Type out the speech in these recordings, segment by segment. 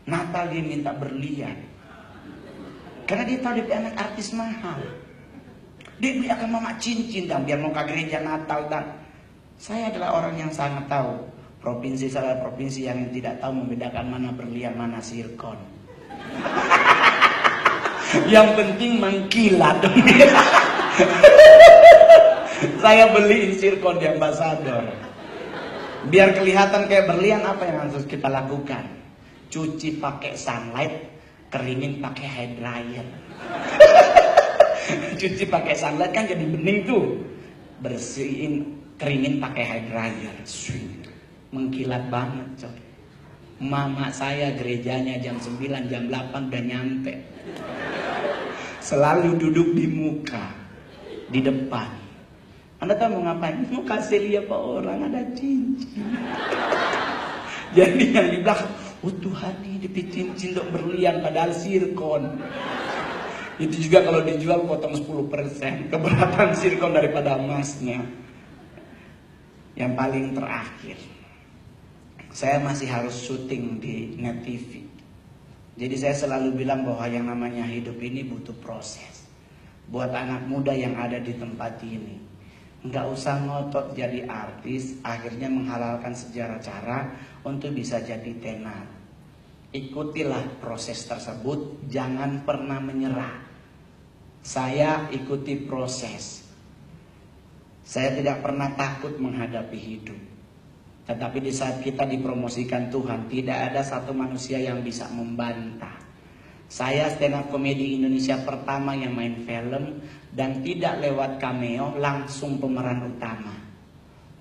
Natal dia minta berlian. Karena dia tahu dia anak artis mahal. Dia beliakan mama cincin dan biar mau ke gereja Natal dan saya adalah orang yang sangat tahu. Provinsi saya provinsi yang tidak tahu membedakan mana berlian mana sirkon. Yang penting mengkilat. Saya beliin sirkon di Ambasador. Biar kelihatan kayak berlian, apa yang harus kita lakukan? Cuci pakai sunlight, keringin pakai hair dryer. Cuci pakai sunlight kan jadi bening tuh. Bersihin, keringin pakai hair dryer. Mengkilat banget coy. Mama saya gerejanya jam 9, jam 8 udah nyampe. Selalu duduk di muka, di depan. Anda tahu mau ngapain? Mau kasih lihat Pak orang ada cincin. Jadi yang di belakang, oh Tuhan nih dipit cincin dok berlian padahal sirkon. Itu juga kalau dijual potong 10%. Keberatan sirkon daripada emasnya. Yang paling terakhir, saya masih harus syuting di Net TV. Jadi saya selalu bilang bahwa yang namanya hidup ini butuh proses. Buat anak muda yang ada di tempat ini, nggak usah ngotot jadi artis, akhirnya menghalalkan sejarah cara untuk bisa jadi tenar. Ikutilah proses tersebut, jangan pernah menyerah. Saya ikuti proses. Saya tidak pernah takut menghadapi hidup. Tetapi di saat kita dipromosikan Tuhan, tidak ada satu manusia yang bisa membantah. Saya stand up comedy Indonesia pertama yang main film dan tidak lewat cameo, langsung pemeran utama.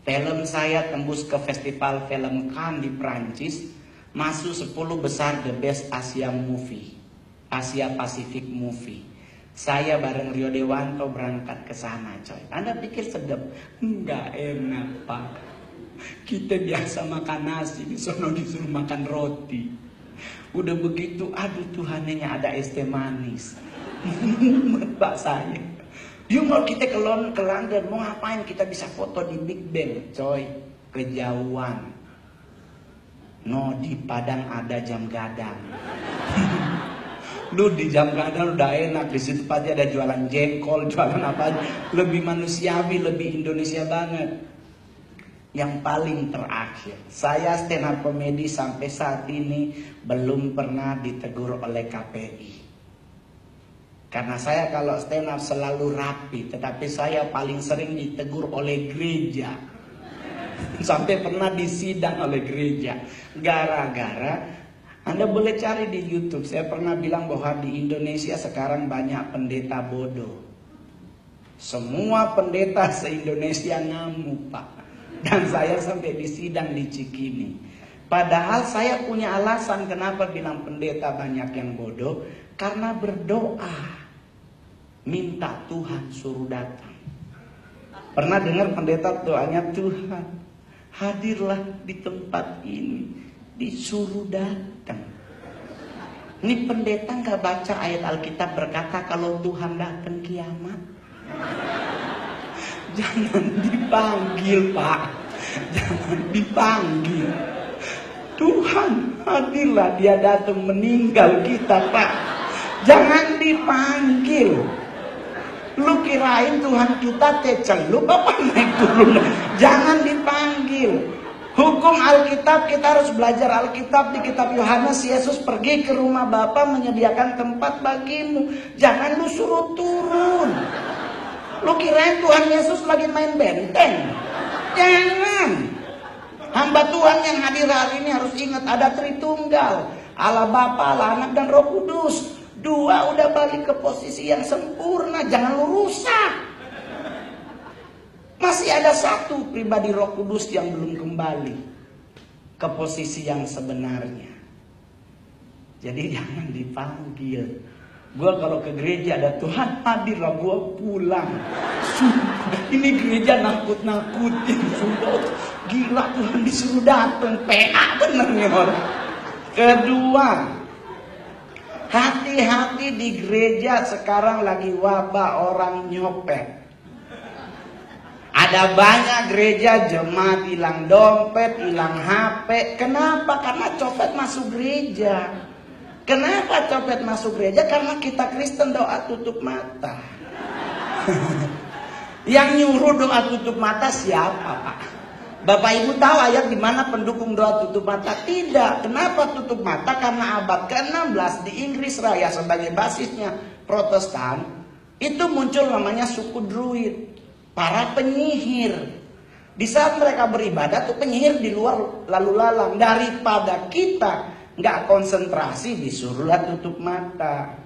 Film saya tembus ke festival film Cannes di Prancis, masuk 10 besar the best Asia movie, Asia Pacific movie. Saya bareng Rio Dewanto berangkat ke sana, coy. Anda pikir sedap? Enggak enak, Pak. Kita biasa makan nasi, di sono disuruh makan roti. Udah begitu, aduh Tuhannya ada es teh manis. Pak saya. Yuk kalau kita ke London, mau ngapain? Kita bisa foto di Big Ben, coy. Kejauhan. No, di Padang ada jam gadang. Lu di jam gadang udah enak, di situ pasti ada jualan jengkol, jualan apa, lebih manusiawi, lebih Indonesia banget. Yang paling terakhir, saya stand up comedy sampai saat ini belum pernah ditegur oleh KPI. Karena saya kalau stand up selalu rapi, tetapi saya paling sering ditegur oleh gereja. Sampai pernah disidang oleh gereja. Gara-gara, Anda boleh cari di YouTube, saya pernah bilang bahwa di Indonesia sekarang banyak pendeta bodoh. Semua pendeta se-Indonesia ngamuk, Pak. Dan saya sampai disidang di Cikini. Padahal saya punya alasan kenapa bilang pendeta banyak yang bodoh. Karena berdoa. Minta Tuhan suruh datang. Pernah dengar pendeta doanya, Tuhan hadirlah di tempat ini. Disuruh datang. Ini pendeta gak baca ayat Alkitab berkata kalau Tuhan datang kiamat. Jangan dipanggil, Pak. Jangan dipanggil. Tuhan hadirlah, dia datang meninggal kita, Pak. Jangan dipanggil. Lu kirain Tuhan kita celup apa naik turun? Jangan dipanggil. Hukum Alkitab, kita harus belajar Alkitab. Di kitab Yohanes, Yesus pergi ke rumah Bapa menyediakan tempat bagimu. Jangan lu suruh turun. Lu kirain Tuhan Yesus lagi main benteng? Jangan. Hamba Tuhan yang hadir hari ini harus ingat ada Tritunggal. Allah Bapa, Allah Anak dan Roh Kudus. Dua udah balik ke posisi yang sempurna. Jangan lu rusak. Masih ada satu pribadi Roh Kudus yang belum kembali ke posisi yang sebenarnya. Jadi jangan dipanggil. Gue kalau ke gereja ada Tuhan hadirlah, gue pulang. Sumpah, ini gereja nakut-nakutin. Sumpah, gila Tuhan disuruh datang. PA bener nih orang. Kedua, hati-hati di gereja sekarang lagi wabah orang nyopet. Ada banyak gereja jemaat hilang dompet, hilang HP. Kenapa? Karena copet masuk gereja. Kenapa copet masuk gereja? Karena kita Kristen doa tutup mata. Yang nyuruh doa tutup mata siapa, Pak? Bapak Ibu tahu ayat di mana pendukung doa tutup mata? Tidak. Kenapa tutup mata? Karena abad ke-16 di Inggris Raya sebagai basisnya Protestan, itu muncul namanya suku Druid, para penyihir. Di saat mereka beribadah tuh penyihir di luar lalu lalang. Daripada kita nggak konsentrasi, disuruhlah tutup mata.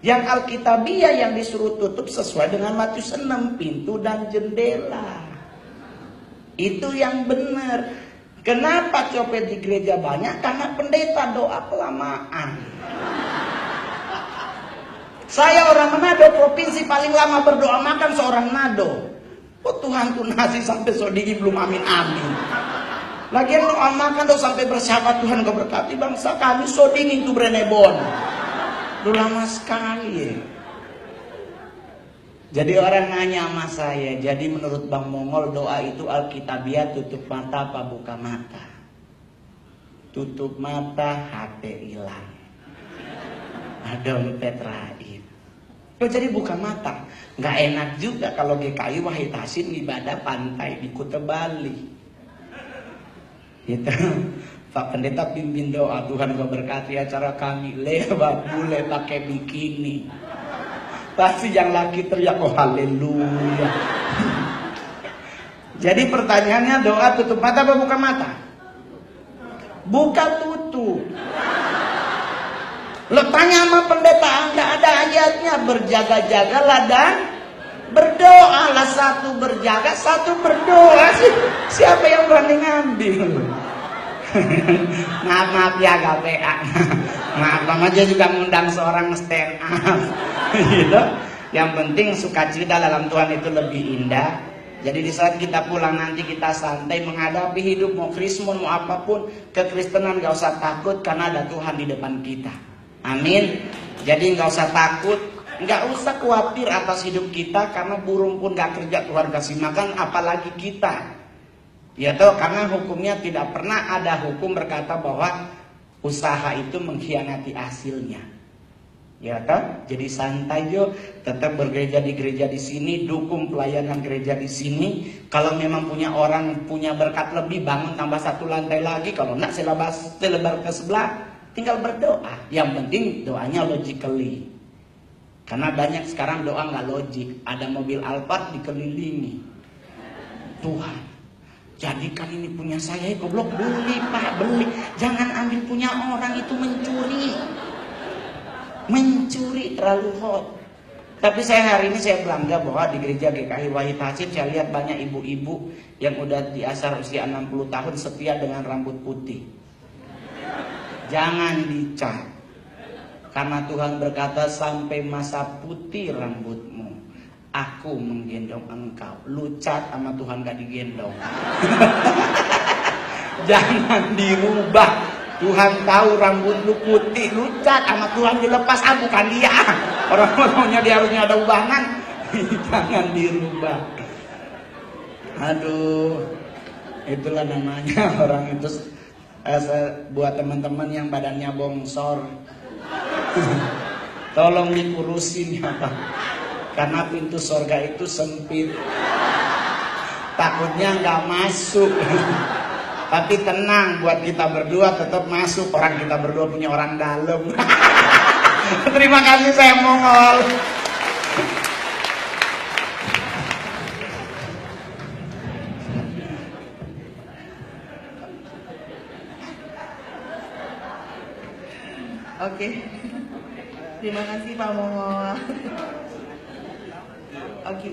Yang Alkitabiah yang disuruh tutup sesuai dengan Matius 6, pintu dan jendela. Itu yang benar. Kenapa copet di gereja banyak? Karena pendeta doa kelamaan. Saya orang Manado, provinsi paling lama berdoa makan seorang Manado. Oh Tuhan tuh nasi sampai sodigi belum amin-amin. Lagian doa makan tuh sampai bersahabat, Tuhan kau berkati bangsa kami sodigi itu Brenebon. Udah lama sekali ya. Jadi orang nanya sama saya, jadi menurut Bang Mongol doa itu Alkitabiah tutup mata apa buka mata? Tutup mata hati hilang. Dompet raib. Oh, jadi buka mata. Nggak enak juga kalau GKI Wahid Hasim ibadah pantai di Kuta Bali. Gitu. Pak Pendeta pimpin doa, Tuhan kau berkati acara kami. Lewat bule pakai bikini. Pasti yang laki teriak, oh haleluya. Jadi pertanyaannya, doa tutup mata apa buka mata? Buka tutup. Lo tanya sama pendeta, nggak ada ayatnya. Berjaga-jagalah dan berdoalah. Satu berjaga, satu berdoa. Siapa yang berani ngambil? Maaf ya GPA. Maaf aja juga ngundang seorang stand up. Gitu. Yang penting sukacita dalam Tuhan itu lebih indah. Jadi di saat kita pulang nanti kita santai menghadapi hidup, mau Krismon mau apapun, kekristenan gak usah takut karena ada Tuhan di depan kita. Amin. Jadi gak usah takut, gak usah khawatir atas hidup kita karena burung pun gak kerja Tuhan kasih makan, apalagi kita. Ya toh, karena hukumnya tidak pernah ada hukum berkata bahwa usaha itu mengkhianati hasilnya. Ya toh, jadi santai yo, tetap bergereja di gereja di sini, dukung pelayanan gereja di sini. Kalau memang punya orang punya berkat lebih, bangun tambah satu lantai lagi. Kalau enggak selebar ke sebelah, tinggal berdoa. Yang penting doanya logically. Karena banyak sekarang doa nggak logik. Ada mobil Alphard dikelilingi. Tuhan, jadikan ini punya saya, goblok, beli Pak, beli. Jangan ambil punya orang, itu mencuri. Mencuri terlalu hot. Tapi saya hari ini saya bangga bahwa di gereja GKI Wahid Hasim saya lihat banyak ibu-ibu yang udah di asar usia 60 tahun setia dengan rambut putih. Jangan dicat. Karena Tuhan berkata sampai masa putih rambutmu, aku menggendong engkau. Lu cat sama Tuhan gak digendong. Jangan dirubah. Tuhan tahu rambut lu putih, lu cat sama Tuhan dilepas, bukan dia. Orang-orangnya dia harusnya ada ubangan. Jangan dirubah. Aduh, itulah namanya orang itu. Buat teman-teman yang badannya bongsor, tolong dikurusin ya Pak. Karena pintu surga itu sempit. Takutnya nggak masuk. Tapi tenang, buat kita berdua tetap masuk. Orang kita berdua punya orang dalam. Terima kasih, saya Mongol. Oke. Terima kasih Pak Mongol. Oke.